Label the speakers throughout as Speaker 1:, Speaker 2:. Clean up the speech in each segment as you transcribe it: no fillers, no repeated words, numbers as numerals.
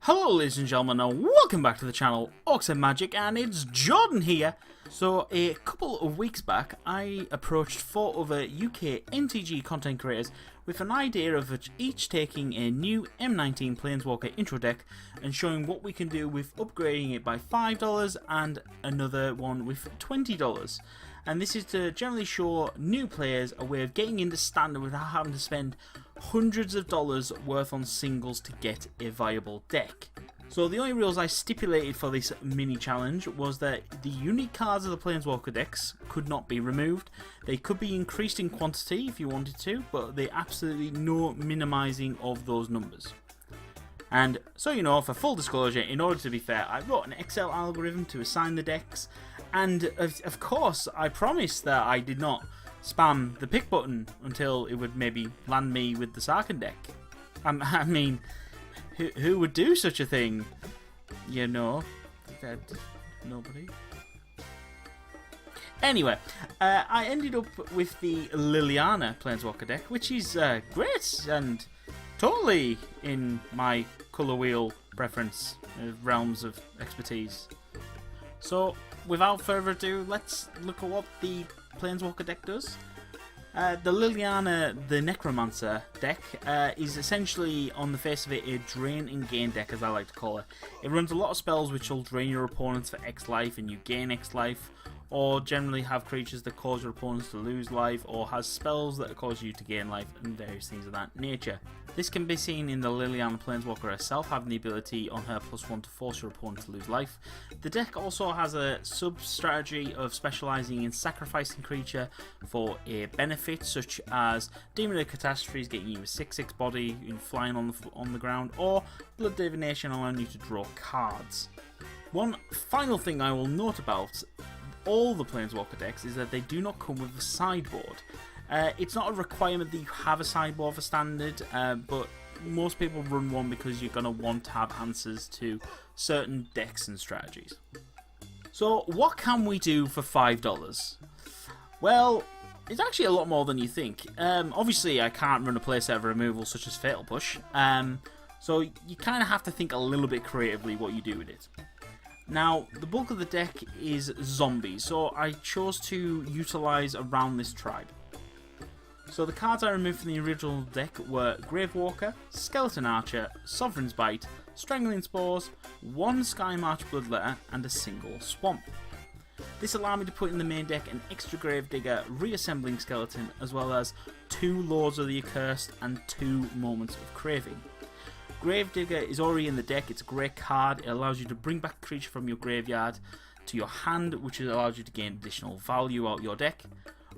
Speaker 1: Hello ladies and gentlemen, and welcome back to the channel, UKMtG, and it's Jordan here. So a couple of weeks back, I approached 4 other UKMtG content creators with an idea of each taking a new M19 Planeswalker intro deck and showing what we can do with upgrading it by $5 and another one with $20. And this is to generally show new players a way of getting into standard without having to spend hundreds of dollars worth on singles to get a viable deck. So the only rules I stipulated for this mini challenge was that the unique cards of the Planeswalker decks could not be removed. They could be increased in quantity if you wanted to, but they absolutely no minimizing of those numbers. And so you know, for full disclosure, in order to be fair, I wrote an Excel algorithm to assign the decks, and of course I promised that I did not spam the pick button until it would maybe land me with the Sarkhan deck. I mean, who would do such a thing? You know, that nobody. Anyway, I ended up with the Liliana Planeswalker deck, which is great and totally in my colour wheel preference realms of expertise. So, without further ado, let's look at what the Planeswalker deck does. The Liliana, the Necromancer deck, is essentially, on the face of it, a drain and gain deck, as I like to call it. It runs a lot of spells which will drain your opponents for X life and you gain X life, or generally have creatures that cause your opponents to lose life, or has spells that cause you to gain life, and various things of that nature. This can be seen in the Liliana Planeswalker herself having the ability on her +1 to force your opponent to lose life. The deck also has a sub-strategy of specialising in sacrificing creature for a benefit, such as Demon of Catastrophes getting you a 6/6 body in flying on the ground, or Blood Divination allowing you to draw cards. One final thing I will note about all the Planeswalker decks is that they do not come with a sideboard. It's not a requirement that you have a sideboard for standard, but most people run one because you're going to want to have answers to certain decks and strategies. So what can we do for $5? Well, it's actually a lot more than you think. Obviously I can't run a playset of removal such as Fatal Push, so you kind of have to think a little bit creatively what you do with it. Now, the bulk of the deck is zombies, so I chose to utilise around this tribe. So the cards I removed from the original deck were Gravewalker, Skeleton Archer, Sovereign's Bite, Strangling Spores, 1 Skymarch Bloodletter, and a single Swamp. This allowed me to put in the main deck an extra Gravedigger, Reassembling Skeleton, as well as 2 Lords of the Accursed and 2 Moments of Craving. Gravedigger is already in the deck. It's a great card. It allows you to bring back a creature from your graveyard to your hand, which allows you to gain additional value out your deck.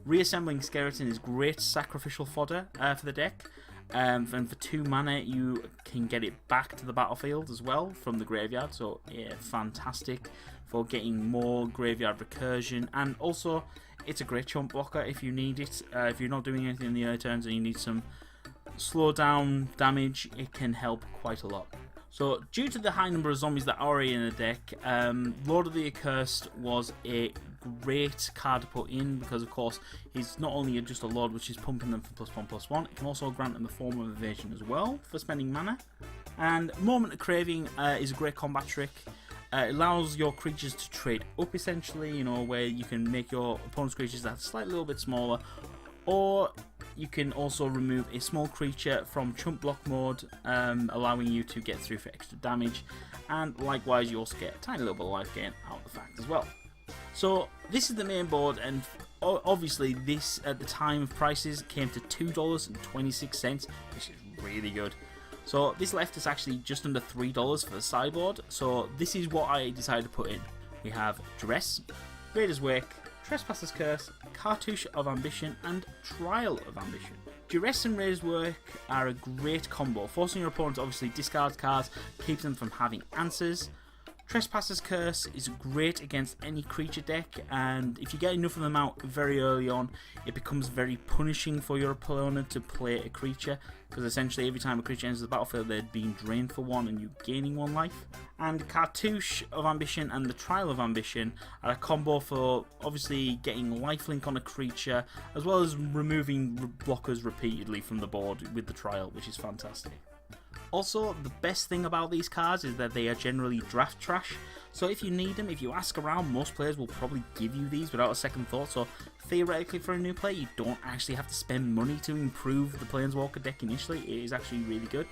Speaker 1: Reassembling Skeleton is great sacrificial fodder for the deck, and for 2 mana you can get it back to the battlefield as well from the graveyard, so yeah, fantastic for getting more graveyard recursion, and also it's a great chump blocker if you need it. If you're not doing anything in the early turns and you need some slow down damage, it can help quite a lot. So due to the high number of zombies that are already in the deck, Lord of the Accursed was a great card to put in because of course he's not only just a Lord which is pumping them for +1/+1, it can also grant them a form of evasion as well for spending mana. And Moment of Craving is a great combat trick. It allows your creatures to trade up essentially, you know, where you can make your opponent's creatures that slightly little bit smaller, or you can also remove a small creature from chump block mode, allowing you to get through for extra damage, and likewise you also get a tiny little bit of life gain out of the fact as well. So this is the main board, and obviously this at the time of prices came to $2.26, which is really good. So this left us actually just under $3 for the sideboard, so this is what I decided to put in. We have Duress, Raider's Wake, Trespasser's Curse, Cartouche of Ambition, and Trial of Ambition. Duress and Raider's Work are a great combo, forcing your opponent to obviously discard cards, keep them from having answers. Trespasser's Curse is great against any creature deck, and if you get enough of them out very early on, it becomes very punishing for your opponent to play a creature, because essentially every time a creature enters the battlefield they're being drained for 1 and you gaining 1 life. And Cartouche of Ambition and the Trial of Ambition are a combo for obviously getting lifelink on a creature, as well as removing blockers repeatedly from the board with the Trial, which is fantastic. Also, the best thing about these cards is that they are generally draft trash, so if you need them, if you ask around, most players will probably give you these without a second thought, so theoretically for a new player, you don't actually have to spend money to improve the Planeswalker deck initially. It is actually really good.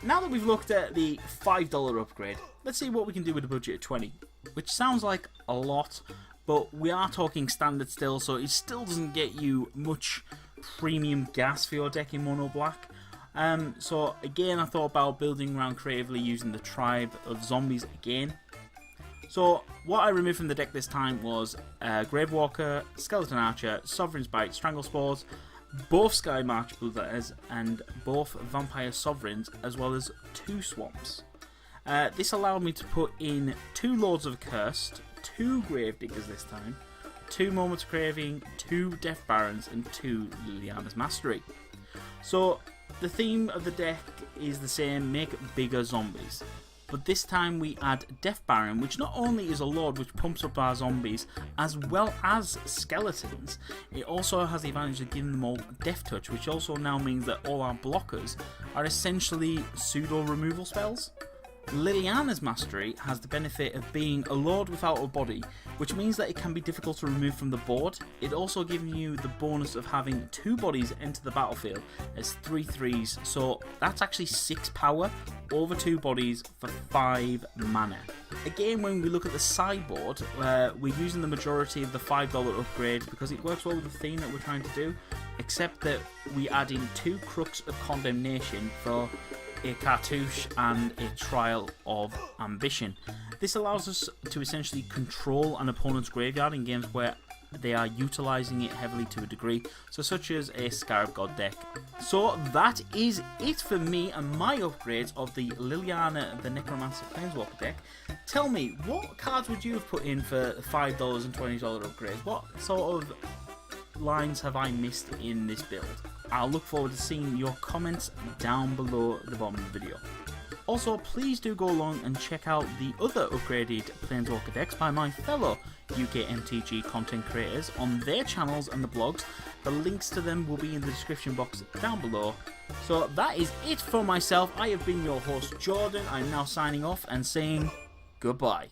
Speaker 1: Now that we've looked at the $5 upgrade, let's see what we can do with a budget of 20, which sounds like a lot, but we are talking standard still, so it still doesn't get you much premium gas for your deck in mono black. So again, I thought about building around creatively using the tribe of zombies again. So what I removed from the deck this time was Gravewalker, Skeleton Archer, Sovereign's Bite, Strangle Spores, both Sky March Bloodletters, and both Vampire Sovereigns, as well as 2 Swamps. This allowed me to put in 2 Lords of Cursed, 2 Gravediggers this time, 2 Moments of Craving, 2 Death Barons, and 2 Liliana's Mastery. So the theme of the deck is the same, make bigger zombies. But this time we add Death Baron, which not only is a lord which pumps up our zombies, as well as skeletons, it also has the advantage of giving them all Death Touch, which also now means that all our blockers are essentially pseudo removal spells. Liliana's Mastery has the benefit of being a lord without a body, which means that it can be difficult to remove from the board. It also gives you the bonus of having 2 bodies enter the battlefield as 3/3s, so that's actually 6 power over 2 bodies for 5 mana. Again, when we look at the sideboard, we're using the majority of the $5 upgrade because it works well with the theme that we're trying to do, except that we add in 2 Crux of Condemnation for a Cartouche and a Trial of Ambition. This allows us to essentially control an opponent's graveyard in games where they are utilising it heavily to a degree, so such as a Scarab God deck. So that is it for me and my upgrades of the Liliana the Necromancer Planeswalker deck. Tell me, what cards would you have put in for $5 and $20 upgrades? What sort of lines have I missed in this build? I'll look forward to seeing your comments down below the bottom of the video. Also, please do go along and check out the other upgraded Planeswalker decks by my fellow UKMtG content creators on their channels and the blogs. The links to them will be in the description box down below. So that is it for myself. I have been your host Jordan. I'm now signing off and saying goodbye.